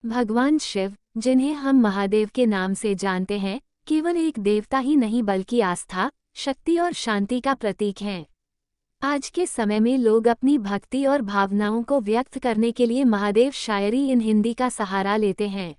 भगवान शिव, जिन्हें हम महादेव के नाम से जानते हैं, केवल एक देवता ही नहीं बल्कि आस्था, शक्ति और शांति का प्रतीक हैं। आज के समय में लोग अपनी भक्ति और भावनाओं को व्यक्त करने के लिए महादेव शायरी इन हिंदी का सहारा लेते हैं।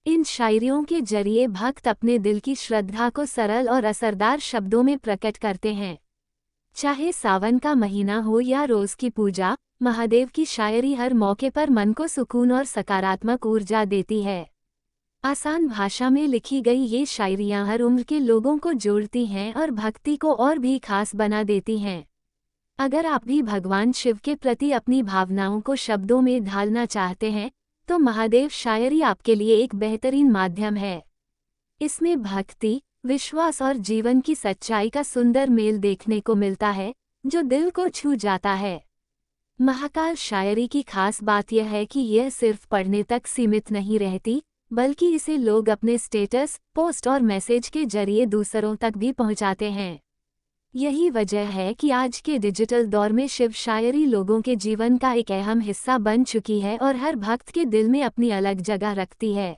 इन शायरियों के जरिए भक्त अपने दिल की श्रद्धा को सरल और असरदार शब्दों में प्रकट करते हैं। चाहे सावन का महीना हो या रोज की पूजा, महादेव की शायरी हर मौके पर मन को सुकून और सकारात्मक ऊर्जा देती है। आसान भाषा में लिखी गई ये शायरियाँ हर उम्र के लोगों को जोड़ती हैं और भक्ति को और भी खास बना देती हैं। अगर आप भी भगवान शिव के प्रति अपनी भावनाओं को शब्दों में ढालना चाहते हैं, तो महादेव शायरी आपके लिए एक बेहतरीन माध्यम है। इसमें भक्ति, विश्वास और जीवन की सच्चाई का सुंदर मेल देखने को मिलता है, जो दिल को छू जाता है। महाकाल शायरी की खास बात यह है कि यह सिर्फ पढ़ने तक सीमित नहीं रहती, बल्कि इसे लोग अपने स्टेटस, पोस्ट और मैसेज के जरिए दूसरों तक भी पहुंचाते हैं। यही वजह है कि आज के डिजिटल दौर में शिव शायरी लोगों के जीवन का एक अहम हिस्सा बन चुकी है और हर भक्त के दिल में अपनी अलग जगह रखती है।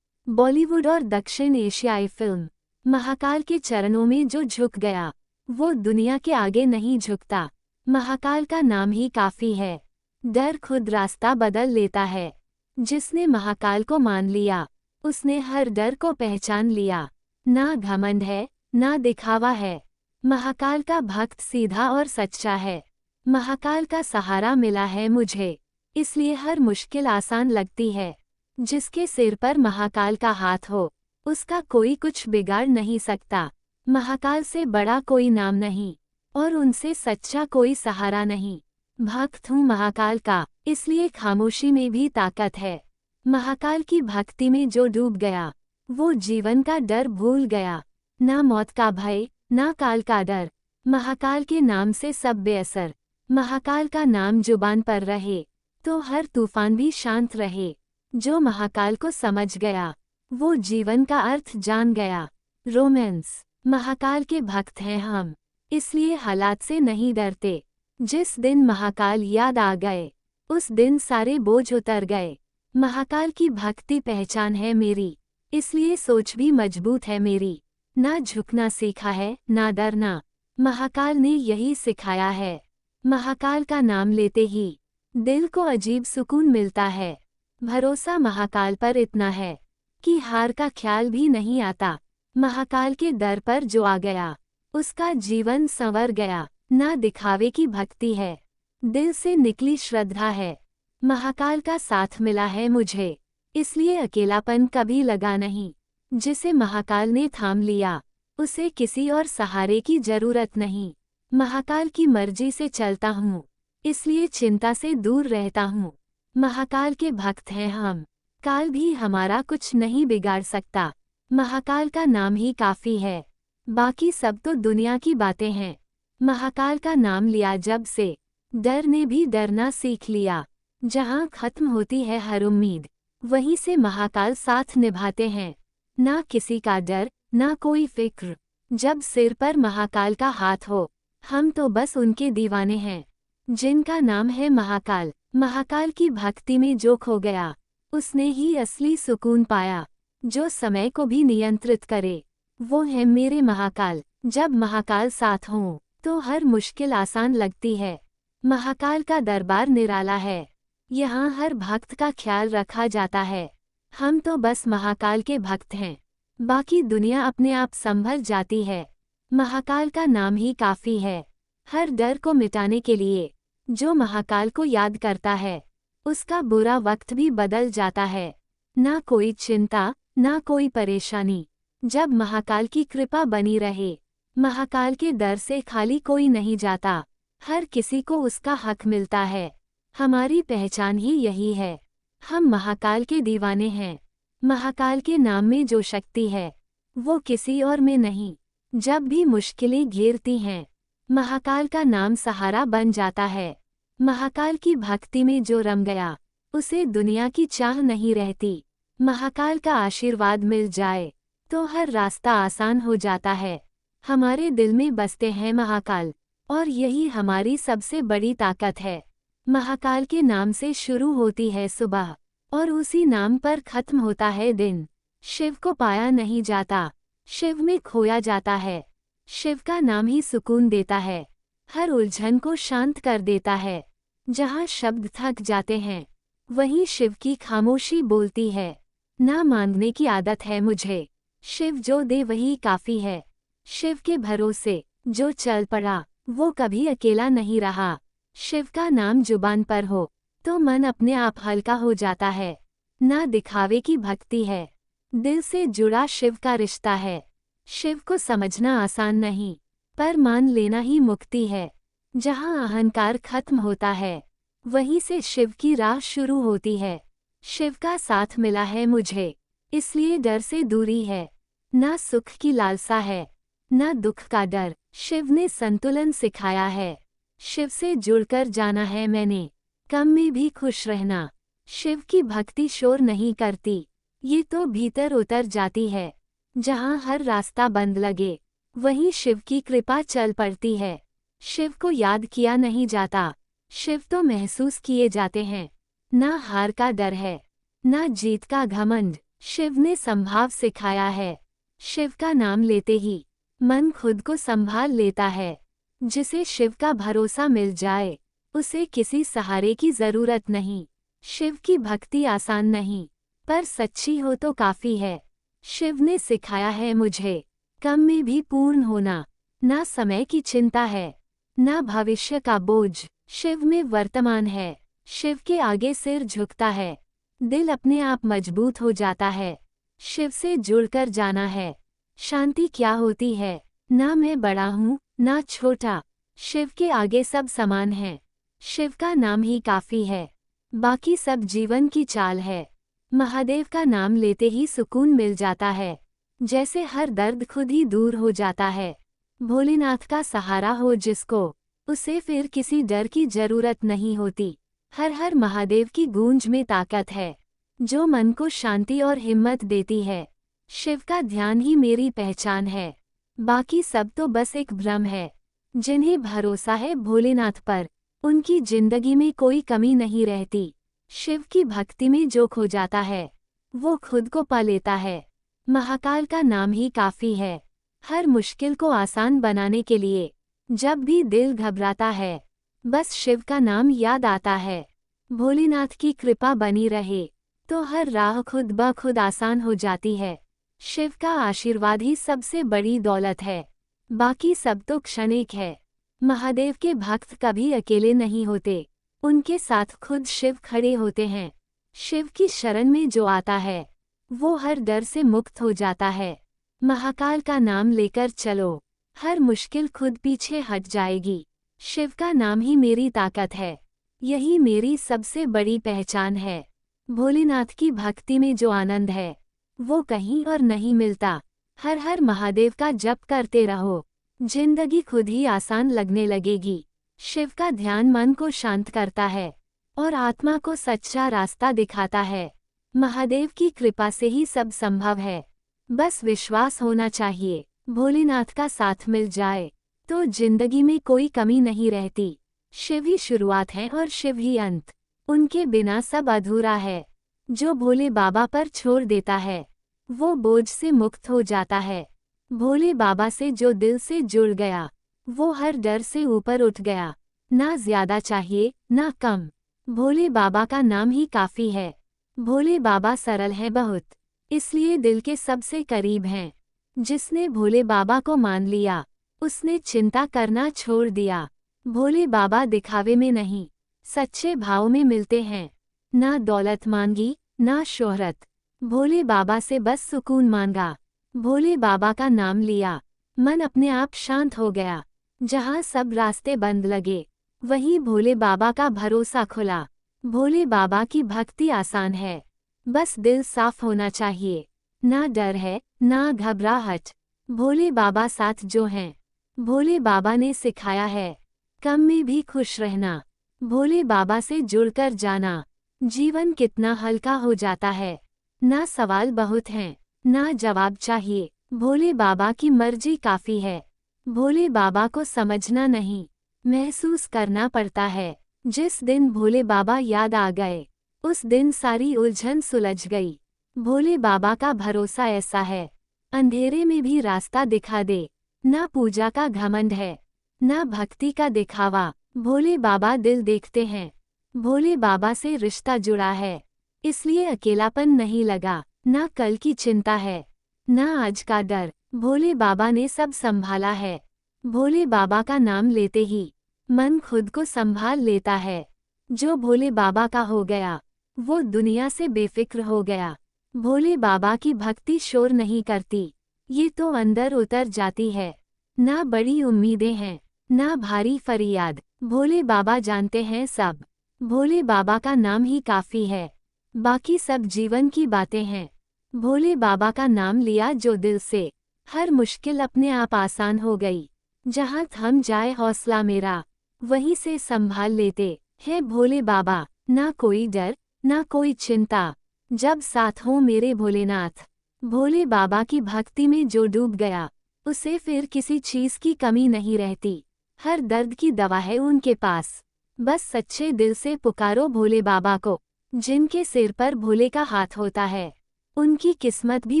बॉलीवुड और दक्षिण एशियाई फिल्म महाकाल के चरणों में जो झुक गया, वो दुनिया के आगे नहीं झुकता। महाकाल का नाम ही काफी है। डर खुद रास्ता बदल लेता है। जिसने महाकाल को मान लिया, उसने हर डर को पहचान लिया। ना घमंड है, ना दिखावा है। महाकाल का भक्त सीधा और सच्चा है। महाकाल का सहारा मिला है मुझे, इसलिए हर मुश्किल आसान लगती है। जिसके सिर पर महाकाल का हाथ हो, उसका कोई कुछ बिगाड़ नहीं सकता। महाकाल से बड़ा कोई नाम नहीं, और उनसे सच्चा कोई सहारा नहीं। भक्त हूँ महाकाल का, इसलिए खामोशी में भी ताकत है। महाकाल की भक्ति में जो डूब गया, वो जीवन का डर भूल गया। ना मौत का भय, ना काल का डर। महाकाल के नाम से सब बेअसर। महाकाल का नाम जुबान पर रहे, तो हर तूफान भी शांत रहे। जो महाकाल को समझ गया, वो जीवन का अर्थ जान गया। रोमांस। महाकाल के भक्त हैं हम, इसलिए हालात से नहीं डरते। जिस दिन महाकाल याद आ गए, उस दिन सारे बोझ उतर गए। महाकाल की भक्ति पहचान है मेरी, इसलिए सोच भी मजबूत है मेरी। ना झुकना सीखा है, ना डरना, महाकाल ने यही सिखाया है। महाकाल का नाम लेते ही दिल को अजीब सुकून मिलता है। भरोसा महाकाल पर इतना है कि हार का ख्याल भी नहीं आता। महाकाल के दर पर जो आ गया, उसका जीवन संवर गया। ना दिखावे की भक्ति है, दिल से निकली श्रद्धा है। महाकाल का साथ मिला है मुझे, इसलिए अकेलापन कभी लगा नहीं। जिसे महाकाल ने थाम लिया, उसे किसी और सहारे की जरूरत नहीं। महाकाल की मर्जी से चलता हूँ, इसलिए चिंता से दूर रहता हूँ। महाकाल के भक्त हैं हम, काल भी हमारा कुछ नहीं बिगाड़ सकता। महाकाल का नाम ही काफी है, बाकी सब तो दुनिया की बातें हैं। महाकाल का नाम लिया जब से, डर ने भी डरना सीख लिया। जहाँ खत्म होती है हर उम्मीद, वहीं से महाकाल साथ निभाते हैं। ना किसी का डर, ना कोई फिक्र। जब सिर पर महाकाल का हाथ हो, हम तो बस उनके दीवाने हैं, जिनका नाम है महाकाल। महाकाल की भक्ति में जो खो गया, उसने ही असली सुकून पाया। जो समय को भी नियंत्रित करे, वो है मेरे महाकाल। जब महाकाल साथ हों, तो हर मुश्किल आसान लगती है। महाकाल का दरबार निराला है, यहाँ हर भक्त का ख्याल रखा जाता है। हम तो बस महाकाल के भक्त हैं, बाकी दुनिया अपने आप संभल जाती है। महाकाल का नाम ही काफी है, हर डर को मिटाने के लिए। जो महाकाल को याद करता है, उसका बुरा वक्त भी बदल जाता है। ना कोई चिंता, ना कोई परेशानी, जब महाकाल की कृपा बनी रहे। महाकाल के दर से खाली कोई नहीं जाता, हर किसी को उसका हक मिलता है। हमारी पहचान ही यही है, हम महाकाल के दीवाने हैं। महाकाल के नाम में जो शक्ति है, वो किसी और में नहीं। जब भी मुश्किलें घेरती हैं, महाकाल का नाम सहारा बन जाता है। महाकाल की भक्ति में जो रम गया, उसे दुनिया की चाह नहीं रहती। महाकाल का आशीर्वाद मिल जाए, तो हर रास्ता आसान हो जाता है। हमारे दिल में बसते हैं महाकाल, और यही हमारी सबसे बड़ी ताकत है। महाकाल के नाम से शुरू होती है सुबह, और उसी नाम पर खत्म होता है दिन। शिव को पाया नहीं जाता, शिव में खोया जाता है। शिव का नाम ही सुकून देता है, हर उलझन को शांत कर देता है। जहाँ शब्द थक जाते हैं, वहीं शिव की खामोशी बोलती है। ना मांगने की आदत है मुझे, शिव जो दे वही काफी है। शिव के भरोसे जो चल पड़ा, वो कभी अकेला नहीं रहा। शिव का नाम जुबान पर हो, तो मन अपने आप हल्का हो जाता है। ना दिखावे की भक्ति है, दिल से जुड़ा शिव का रिश्ता है। शिव को समझना आसान नहीं, पर मान लेना ही मुक्ति है। जहाँ अहंकार खत्म होता है, वहीं से शिव की राह शुरू होती है। शिव का साथ मिला है मुझे, इसलिए डर से दूरी है। ना सुख की लालसा है, ना दुख का डर। शिव ने संतुलन सिखाया है, शिव से जुड़कर जाना है मैंने, कम में भी खुश रहना। शिव की भक्ति शोर नहीं करती, ये तो भीतर उतर जाती है। जहाँ हर रास्ता बंद लगे, वहीं शिव की कृपा चल पड़ती है। शिव को याद किया नहीं जाता, शिव तो महसूस किए जाते हैं। ना हार का डर है, ना जीत का घमंड। शिव ने संभाव सिखाया है, शिव का नाम लेते ही मन खुद को संभाल लेता है। जिसे शिव का भरोसा मिल जाए, उसे किसी सहारे की जरूरत नहीं। शिव की भक्ति आसान नहीं, पर सच्ची हो तो काफी है। शिव ने सिखाया है मुझे, कम में भी पूर्ण होना। ना समय की चिंता है, ना भविष्य का बोझ। शिव में वर्तमान है, शिव के आगे सिर झुकता है। दिल अपने आप मजबूत हो जाता है, शिव से जुड़कर जाना है। शांति क्या होती है, ना मैं बड़ा हूँ ना छोटा, शिव के आगे सब समान है। शिव का नाम ही काफी है, बाकी सब जीवन की चाल है। महादेव का नाम लेते ही सुकून मिल जाता है, जैसे हर दर्द खुद ही दूर हो जाता है। भोलेनाथ का सहारा हो जिसको, उसे फिर किसी डर की जरूरत नहीं होती। हर हर महादेव की गूंज में ताकत है, जो मन को शांति और हिम्मत देती है। शिव का ध्यान ही मेरी पहचान है, बाकी सब तो बस एक भ्रम है। जिन्हें भरोसा है भोलेनाथ पर, उनकी जिंदगी में कोई कमी नहीं रहती। शिव की भक्ति में जो खो जाता है, वो खुद को पा लेता है। महाकाल का नाम ही काफी है, हर मुश्किल को आसान बनाने के लिए। जब भी दिल घबराता है, बस शिव का नाम याद आता है। भोलेनाथ की कृपा बनी रहे, तो हर राह खुद ब खुद आसान हो जाती है। शिव का आशीर्वाद ही सबसे बड़ी दौलत है, बाकी सब तो क्षणिक है। महादेव के भक्त कभी अकेले नहीं होते, उनके साथ खुद शिव खड़े होते हैं। शिव की शरण में जो आता है, वो हर डर से मुक्त हो जाता है। महाकाल का नाम लेकर चलो, हर मुश्किल खुद पीछे हट जाएगी। शिव का नाम ही मेरी ताकत है, यही मेरी सबसे बड़ी पहचान है। भोलेनाथ की भक्ति में जो आनंद है, वो कहीं और नहीं मिलता। हर हर महादेव का जप करते रहो, जिंदगी खुद ही आसान लगने लगेगी। शिव का ध्यान मन को शांत करता है और आत्मा को सच्चा रास्ता दिखाता है। महादेव की कृपा से ही सब संभव है, बस विश्वास होना चाहिए। भोलेनाथ का साथ मिल जाए, तो जिंदगी में कोई कमी नहीं रहती। शिव ही शुरुआत है और शिव ही अंत, उनके बिना सब अधूरा है। जो भोले बाबा पर छोड़ देता है, वो बोझ से मुक्त हो जाता है। भोले बाबा से जो दिल से जुड़ गया, वो हर डर से ऊपर उठ गया। ना ज्यादा चाहिए ना कम, भोले बाबा का नाम ही काफी है। भोले बाबा सरल है बहुत, इसलिए दिल के सबसे करीब हैं। जिसने भोले बाबा को मान लिया, उसने चिंता करना छोड़ दिया। भोले बाबा दिखावे में नहीं, सच्चे भाव में मिलते हैं। ना दौलत मांगी ना शोहरत, भोले बाबा से बस सुकून मांगा। भोले बाबा का नाम लिया, मन अपने आप शांत हो गया। जहाँ सब रास्ते बंद लगे, वहीं भोले बाबा का भरोसा खुला। भोले बाबा की भक्ति आसान है, बस दिल साफ होना चाहिए। ना डर है ना घबराहट, भोले बाबा साथ जो हैं। भोले बाबा ने सिखाया है, कम में भी खुश रहना। भोले बाबा से जुड़कर जाना, जीवन कितना हल्का हो जाता है। ना सवाल बहुत हैं ना जवाब चाहिए, भोले बाबा की मर्जी काफी है। भोले बाबा को समझना नहीं, महसूस करना पड़ता है। जिस दिन भोले बाबा याद आ गए, उस दिन सारी उलझन सुलझ गई। भोले बाबा का भरोसा ऐसा है, अंधेरे में भी रास्ता दिखा दे। ना पूजा का घमंड है, ना भक्ति का दिखावा। भोले बाबा दिल देखते हैं। भोले बाबा से रिश्ता जुड़ा है, इसलिए अकेलापन नहीं लगा। ना कल की चिंता है, ना आज का डर। भोले बाबा ने सब संभाला है। भोले बाबा का नाम लेते ही मन खुद को संभाल लेता है। जो भोले बाबा का हो गया, वो दुनिया से बेफिक्र हो गया। भोले बाबा की भक्ति शोर नहीं करती, ये तो अंदर उतर जाती है। ना बड़ी उम्मीदें हैं, ना भारी फरियाद। भोले बाबा जानते हैं सब। भोले बाबा का नाम ही काफी है, बाकी सब जीवन की बातें हैं। भोले बाबा का नाम लिया जो दिल से, हर मुश्किल अपने आप आसान हो गई। जहाँ थम जाए हौसला मेरा, वहीं से संभाल लेते हैं भोले बाबा। ना कोई डर, ना कोई चिंता, जब साथ हो मेरे भोलेनाथ। भोले बाबा की भक्ति में जो डूब गया, उसे फिर किसी चीज की कमी नहीं रहती। हर दर्द की दवा है उनके पास, बस सच्चे दिल से पुकारो भोले बाबा को। जिनके सिर पर भोले का हाथ होता है, उनकी किस्मत भी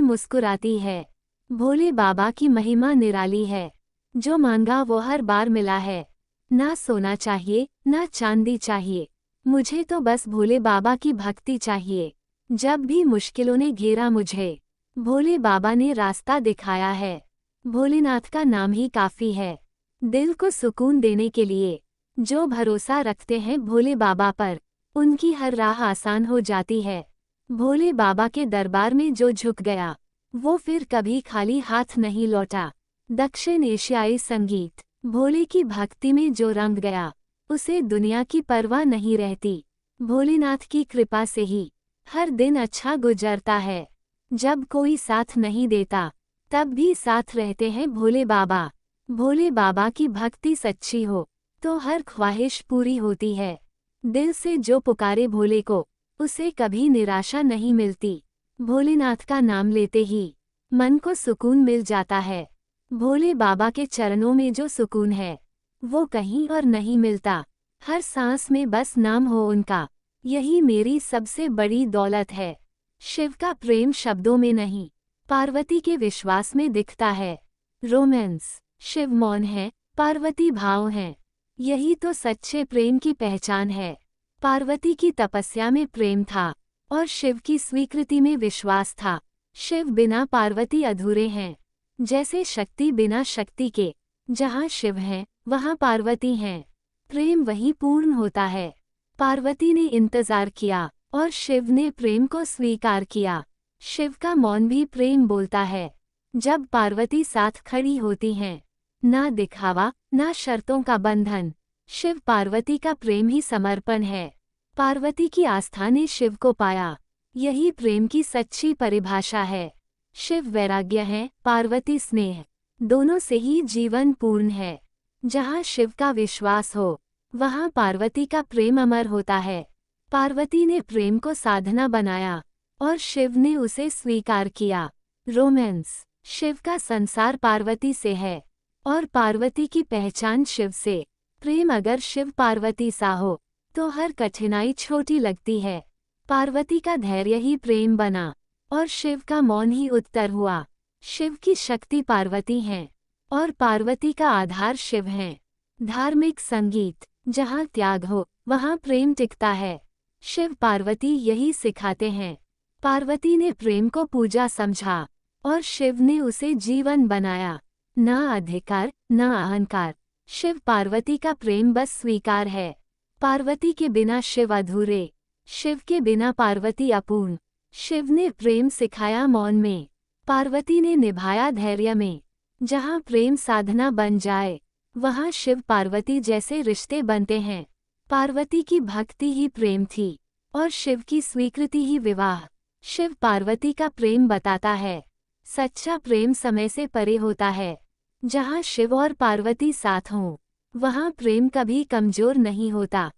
मुस्कुराती है। भोले बाबा की महिमा निराली है, जो मांगा वो हर बार मिला है। ना सोना चाहिए, ना चांदी चाहिए, मुझे तो बस भोले बाबा की भक्ति चाहिए। जब भी मुश्किलों ने घेरा मुझे, भोले बाबा ने रास्ता दिखाया है। भोलेनाथ का नाम ही काफी है, दिल को सुकून देने के लिए। जो भरोसा रखते हैं भोले बाबा पर, उनकी हर राह आसान हो जाती है। भोले बाबा के दरबार में जो झुक गया, वो फिर कभी खाली हाथ नहीं लौटा। दक्षिण एशियाई संगीत, भोले की भक्ति में जो रंग गया, उसे दुनिया की परवाह नहीं रहती। भोलेनाथ की कृपा से ही हर दिन अच्छा गुजरता है। जब कोई साथ नहीं देता, तब भी साथ रहते हैं भोले बाबा। भोले बाबा की भक्ति सच्ची हो, तो हर ख्वाहिश पूरी होती है। दिल से जो पुकारे भोले को, उसे कभी निराशा नहीं मिलती। भोलेनाथ का नाम लेते ही मन को सुकून मिल जाता है। भोले बाबा के चरणों में जो सुकून है, वो कहीं और नहीं मिलता। हर सांस में बस नाम हो उनका, यही मेरी सबसे बड़ी दौलत है। शिव का प्रेम शब्दों में नहीं, पार्वती के विश्वास में दिखता है। रोमांस, शिव मौन है, पार्वती भाव है, यही तो सच्चे प्रेम की पहचान है। पार्वती की तपस्या में प्रेम था, और शिव की स्वीकृति में विश्वास था। शिव बिना पार्वती अधूरे हैं, जैसे शक्ति बिना शक्ति के। जहाँ शिव हैं, वहाँ पार्वती हैं। प्रेम वहीं पूर्ण होता है। पार्वती ने इंतजार किया, और शिव ने प्रेम को स्वीकार किया। शिव का मौन भी प्रेम बोलता है। जब पार्वती साथ खड़ी होती हैं, ना दिखावा, ना शर्तों का बंधन। शिव पार्वती का प्रेम ही समर्पण है। पार्वती की आस्था ने शिव को पाया, यही प्रेम की सच्ची परिभाषा है। शिव वैराग्य है, पार्वती स्नेह, दोनों से ही जीवन पूर्ण है। जहाँ शिव का विश्वास हो, वहाँ पार्वती का प्रेम अमर होता है। पार्वती ने प्रेम को साधना बनाया, और शिव ने उसे स्वीकार किया। रोमांस, शिव का संसार पार्वती से है, और पार्वती की पहचान शिव से। प्रेम अगर शिव पार्वती सा हो, तो हर कठिनाई छोटी लगती है। पार्वती का धैर्य ही प्रेम बना, और शिव का मौन ही उत्तर हुआ। शिव की शक्ति पार्वती हैं, और पार्वती का आधार शिव हैं। धार्मिक संगीत, जहाँ त्याग हो, वहाँ प्रेम टिकता है। शिव पार्वती यही सिखाते हैं। पार्वती ने प्रेम को पूजा समझा, और शिव ने उसे जीवन बनाया। ना अधिकार, ना अहंकार, शिव पार्वती का प्रेम बस स्वीकार है। पार्वती के बिना शिव अधूरे, शिव के बिना पार्वती अपूर्ण। शिव ने प्रेम सिखाया मौन में, पार्वती ने निभाया धैर्य में। जहाँ प्रेम साधना बन जाए, वहाँ शिव पार्वती जैसे रिश्ते बनते हैं। पार्वती की भक्ति ही प्रेम थी, और शिव की स्वीकृति ही विवाह। शिव पार्वती का प्रेम बताता है, सच्चा प्रेम समय से परे होता है। जहाँ शिव और पार्वती साथ हों, वहाँ प्रेम कभी कमजोर नहीं होता।